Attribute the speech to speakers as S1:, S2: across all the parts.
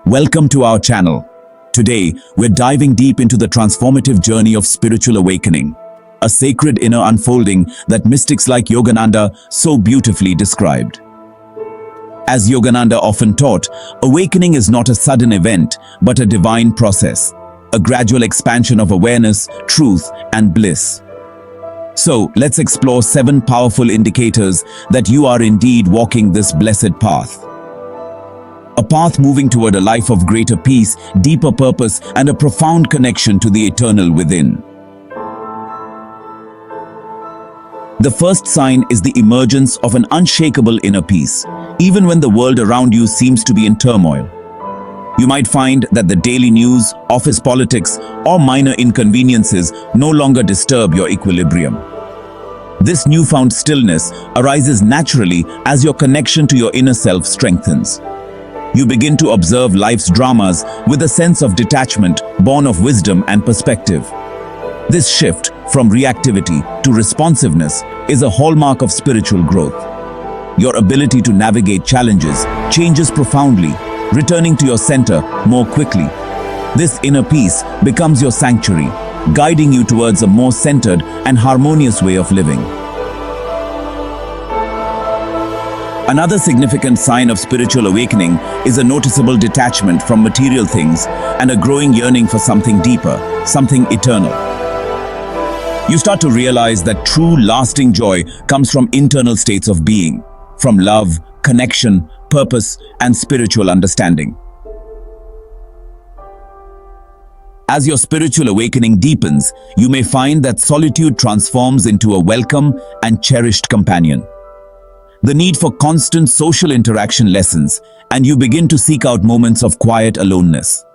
S1: Welcome to our channel. Today, we're diving deep into the transformative journey of spiritual awakening, a sacred inner unfolding that mystics like Yogananda so beautifully described. As Yogananda often taught, awakening is not a sudden event, but a divine process, a gradual expansion of awareness, truth, and bliss. So, let's explore 7 powerful indicators that you are indeed walking this blessed path. A path moving toward a life of greater peace, deeper purpose, and a profound connection to the eternal within. The first sign is the emergence of an unshakable inner peace, even when the world around you seems to be in turmoil. You might find that the daily news, office politics, or minor inconveniences no longer disturb your equilibrium. This newfound stillness arises naturally as your connection to your inner self strengthens. You begin to observe life's dramas with a sense of detachment born of wisdom and perspective. This shift from reactivity to responsiveness is a hallmark of spiritual growth. Your ability to navigate challenges changes profoundly, returning to your center more quickly. This inner peace becomes your sanctuary, guiding you towards a more centered and harmonious way of living. Another significant sign of spiritual awakening is a noticeable detachment from material things and a growing yearning for something deeper, something eternal. You start to realize that true, lasting joy comes from internal states of being, from love, connection, purpose, and spiritual understanding. As your spiritual awakening deepens, you may find that solitude transforms into a welcome and cherished companion. The need for constant social interaction lessens, and you begin to seek out moments of quiet aloneness.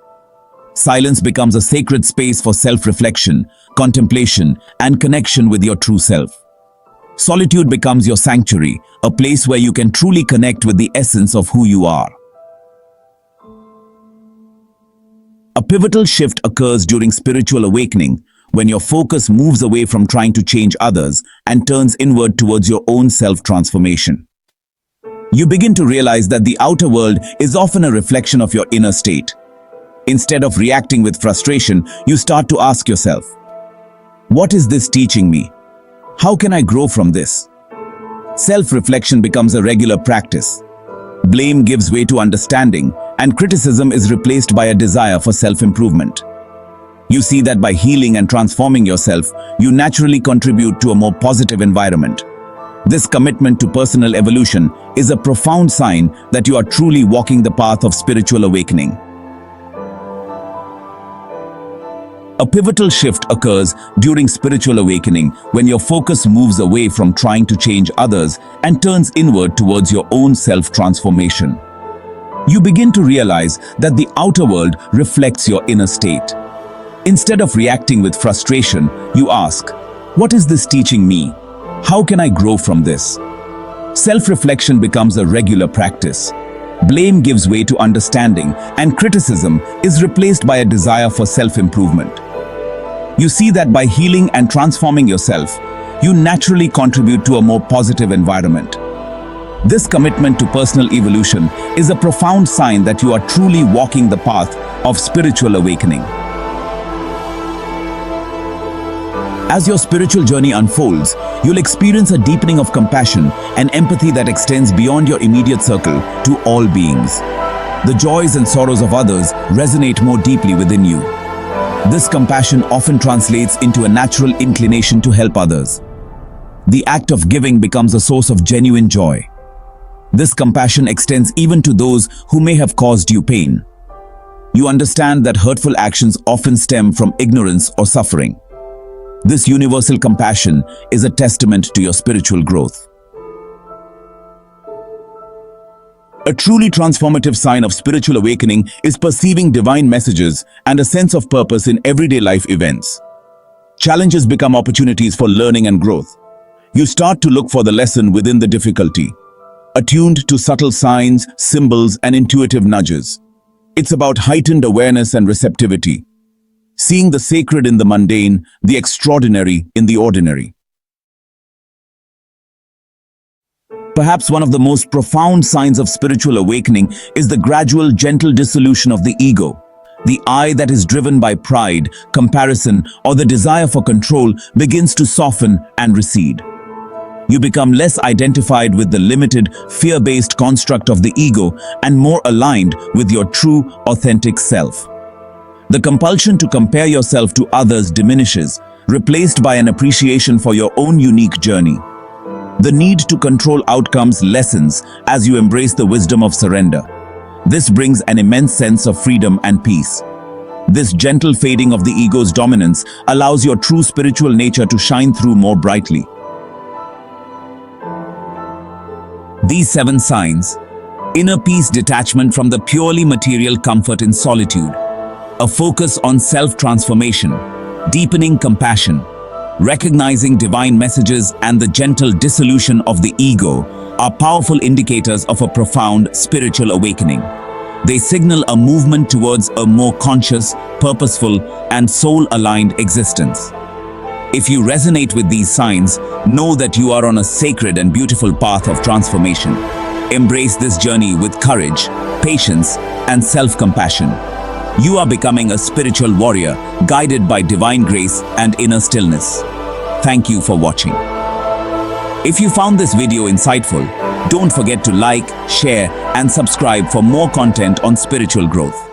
S1: Silence becomes a sacred space for self-reflection, contemplation, and connection with your true self. Solitude becomes your sanctuary, a place where you can truly connect with the essence of who you are. A pivotal shift occurs during spiritual awakening, when your focus moves away from trying to change others and turns inward towards your own self-transformation. You begin to realize that the outer world is often a reflection of your inner state. Instead of reacting with frustration, you start to ask yourself, what is this teaching me? How can I grow from this? Self-reflection becomes a regular practice. Blame gives way to understanding, and criticism is replaced by a desire for self-improvement. You see that by healing and transforming yourself, you naturally contribute to a more positive environment. This commitment to personal evolution is a profound sign that you are truly walking the path of spiritual awakening. A pivotal shift occurs during spiritual awakening when your focus moves away from trying to change others and turns inward towards your own self-transformation. You begin to realize that the outer world reflects your inner state. Instead of reacting with frustration, you ask, what is this teaching me? How can I grow from this? Self-reflection becomes a regular practice. Blame gives way to understanding, and criticism is replaced by a desire for self-improvement. You see that by healing and transforming yourself, you naturally contribute to a more positive environment. This commitment to personal evolution is a profound sign that you are truly walking the path of spiritual awakening. As your spiritual journey unfolds, you'll experience a deepening of compassion and empathy that extends beyond your immediate circle to all beings. The joys and sorrows of others resonate more deeply within you. This compassion often translates into a natural inclination to help others. The act of giving becomes a source of genuine joy. This compassion extends even to those who may have caused you pain. You understand that hurtful actions often stem from ignorance or suffering. This universal compassion is a testament to your spiritual growth. A truly transformative sign of spiritual awakening is perceiving divine messages and a sense of purpose in everyday life events. Challenges become opportunities for learning and growth. You start to look for the lesson within the difficulty, attuned to subtle signs, symbols, and intuitive nudges. It's about heightened awareness and receptivity, seeing the sacred in the mundane, the extraordinary in the ordinary. Perhaps one of the most profound signs of spiritual awakening is the gradual, gentle dissolution of the ego. The I that is driven by pride, comparison, or the desire for control begins to soften and recede. You become less identified with the limited, fear-based construct of the ego and more aligned with your true, authentic self. The compulsion to compare yourself to others diminishes, replaced by an appreciation for your own unique journey. The need to control outcomes lessens as you embrace the wisdom of surrender. This brings an immense sense of freedom and peace. This gentle fading of the ego's dominance allows your true spiritual nature to shine through more brightly. These 7 signs: inner peace, detachment from the purely material comfort in solitude, a focus on self-transformation, deepening compassion, recognizing divine messages, and the gentle dissolution of the ego are powerful indicators of a profound spiritual awakening. They signal a movement towards a more conscious, purposeful, and soul-aligned existence. If you resonate with these signs, know that you are on a sacred and beautiful path of transformation. Embrace this journey with courage, patience, and self-compassion. You are becoming a spiritual warrior, guided by divine grace and inner stillness. Thank you for watching. If you found this video insightful, don't forget to like, share, and subscribe for more content on spiritual growth.